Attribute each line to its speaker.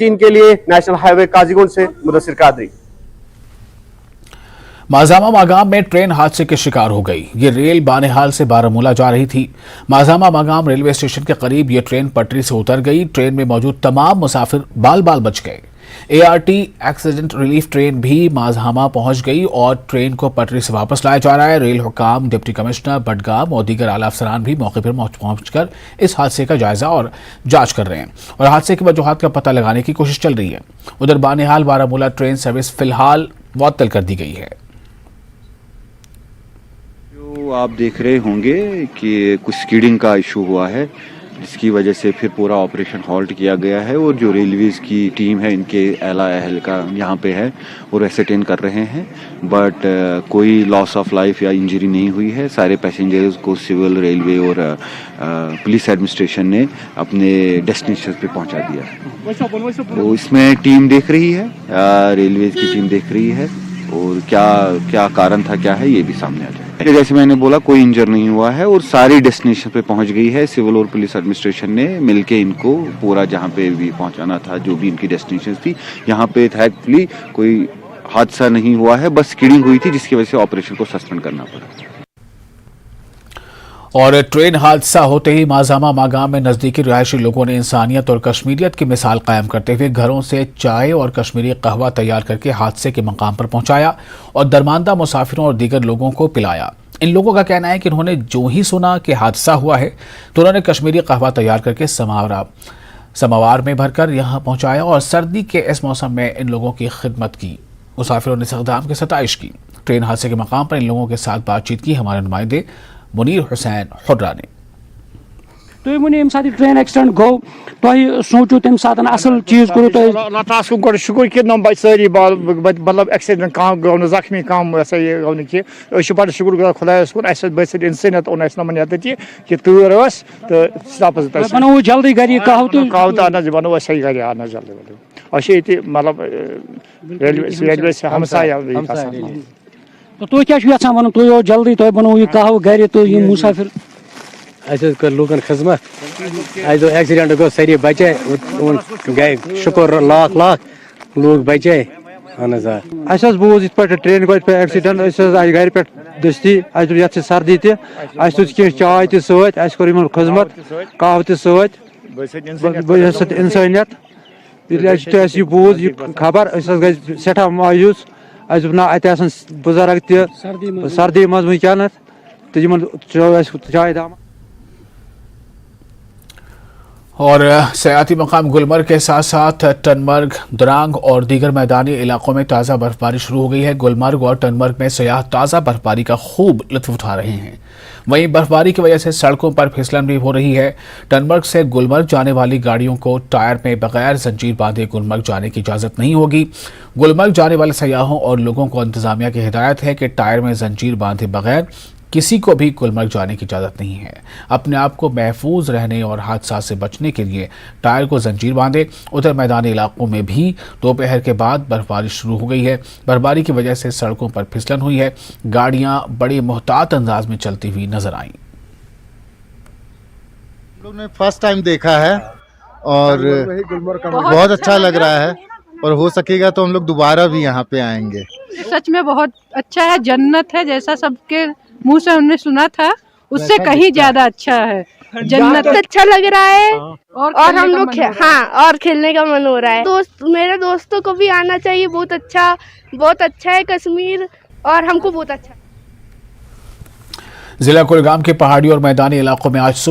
Speaker 1: चीन के लिए नेशनल हाईवे काजीगुंड से मुदस्सिर कादरी।
Speaker 2: माज़ामा मागाम में ट्रेन हादसे के शिकार हो गई। ये रेल बानेहाल से बारामूला जा रही थी। माज़ामा मागाम रेलवे स्टेशन के करीब ये ट्रेन पटरी से उतर गई। ट्रेन में मौजूद तमाम मुसाफिर बाल बाल बच गए। ART एक्सीडेंट रिलीफ ट्रेन भी माज़ामा पहुंच गई और ट्रेन को पटरी से वापस लाया जा रहा है। रेल हुकाम, डिप्टी कमिश्नर बडगाम और दीगर आला अफसरान भी मौके पर पहुंचकर इस हादसे का जायजा और जांच कर रहे हैं और हादसे की वजूहात का पता लगाने की कोशिश चल रही है। उधर बानेहाल बारामूला ट्रेन सर्विस फिलहाल मुअत्तल कर दी गई है।
Speaker 3: जो आप देख रहे होंगे कि कुछ स्कीडिंग का इशू हुआ है, जिसकी वजह से फिर पूरा ऑपरेशन हॉल्ट किया गया है और जो रेलवेज की टीम है, इनके आला का यहाँ पे है और एसेटेन कर रहे हैं। बट कोई लॉस ऑफ लाइफ या इंजरी नहीं हुई है। सारे पैसेंजर्स को सिविल, रेलवे और पुलिस एडमिनिस्ट्रेशन ने अपने डेस्टिनेशन पे पहुँचा दिया है। तो इसमें टीम देख रही है, रेलवेज की टीम देख रही है और क्या क्या कारण था, क्या है, ये भी सामने आ जाएगा। जैसे मैंने बोला, कोई इंजर नहीं हुआ है और सारी डेस्टिनेशन पे पहुंच गई है। सिविल और पुलिस एडमिनिस्ट्रेशन ने मिलके इनको पूरा जहां पे भी पहुंचाना था, जो भी इनकी डेस्टिनेशन थी, यहाँ पे थैंकफुली कोई हादसा नहीं हुआ है। बस स्कीडिंग हुई थी जिसकी वजह से ऑपरेशन को सस्पेंड करना पड़ा।
Speaker 2: और ट्रेन हादसा होते ही माज़ामा मागाम में नजदीकी रिहायशी लोगों ने इंसानियत और कश्मीरियत की मिसाल कायम करते हुए घरों से चाय और कश्मीरी कहवा तैयार करके हादसे के मकाम पर पहुंचाया और दरमानदा मुसाफिरों और दीगर लोगों को पिलाया। इन लोगों का कहना है कि उन्होंने जो ही सुना कि हादसा हुआ है तो उन्होंने कश्मीरी कहवा तैयार करके समावार में भरकर यहाँ पहुंचाया और सर्दी के इस मौसम में इन लोगों की खिदमत की। मुसाफिरों ने इस इक़दाम की सताइश की। ट्रेन हादसे के मकाम पर इन लोगों के साथ बातचीत की हमारे नुमाइंदे मुनीर हुसैन हुर्रा ने।
Speaker 4: तुम वो ये साथ ट्रेन एक्सीडेंट गो, तुम सोचो तम सात असल चीज करो
Speaker 5: शुक्र कि नम सारी मतलब एक्सीडेंट कम गो जख्मी कम ये गो कि बड़ा शुक्र गुजार खुदायस कुन बस इंसानियत ओन नमन ये कि तूर तो स्टापस
Speaker 4: बनो जल्दी गर
Speaker 5: कहावत अन बनो सही गर अन जल्दी ये मतलब रेलवे से हमसाया
Speaker 4: तो तुम क्या यहां वन तुम जल्दी तुम बनो यह कहो गर तो ये मुसाफिर
Speaker 6: कर लूकन खिदमत एक्सीडेंट गो सारी बचे गए शुक्र लाख लाख लोग बचे।
Speaker 7: बोज इत ट्रेन गो एक्सीडेंट गर पे दस्ती ये सर्दी तुज चाय तोर खिदमत कहव तक इंसानियत यह बोज यह खबर गई सठा मायूस ना अत बुजुर्ग सर्दी मज वनकन तो चाय दाम।
Speaker 2: और सयाती मकाम गुलमर्ग के साथ साथ टनमर्ग, द्रांग और दीगर मैदानी इलाकों में ताज़ा बर्फबारी शुरू हो गई है। गुलमर्ग और टनमर्ग में सयाह ताज़ा बर्फबारी का खूब लुत्फ उठा रहे हैं। वहीं बर्फबारी की वजह से सड़कों पर फिसलन भी हो रही है। टनमर्ग से गुलमर्ग जाने वाली गाड़ियों को टायर में बगैर जंजीर बांधे गुलमर्ग जाने की इजाज़त नहीं होगी। गुलमर्ग जाने वाले सयाहों और लोगों को इंतजामिया की हिदायत है कि टायर में जंजीर बांधे बगैर किसी को भी गुलमर्ग जाने की इजाज़त नहीं है। अपने आप को महफूज रहने और हादसा से बचने के लिए टायर को जंजीर बांधे। उधर मैदानी इलाकों में भी दोपहर के बाद बर्फबारी शुरू हो गई है। बर्फबारी की वजह से सड़कों पर फिसलन हुई है। गाड़ियां बड़े मुहतात अंदाज में चलती हुई नजर आईं।
Speaker 8: हम लोग ने फर्स्ट टाइम देखा है और बहुत अच्छा लग रहा है और हो सकेगा तो हम लोग दोबारा भी यहाँ पे आएंगे।
Speaker 9: सच में बहुत अच्छा है, जन्नत है जैसा सबके मुंह से हमने सुना था उससे कहीं ज्यादा अच्छा है। जन्नत
Speaker 10: अच्छा लग रहा है और हम लोग और खेलने का मन हो रहा है। मेरे दोस्तों को भी आना चाहिए। बहुत अच्छा है कश्मीर और हमको बहुत अच्छा।
Speaker 2: जिला कुलगाम के पहाड़ी और मैदानी इलाकों में आज सुबह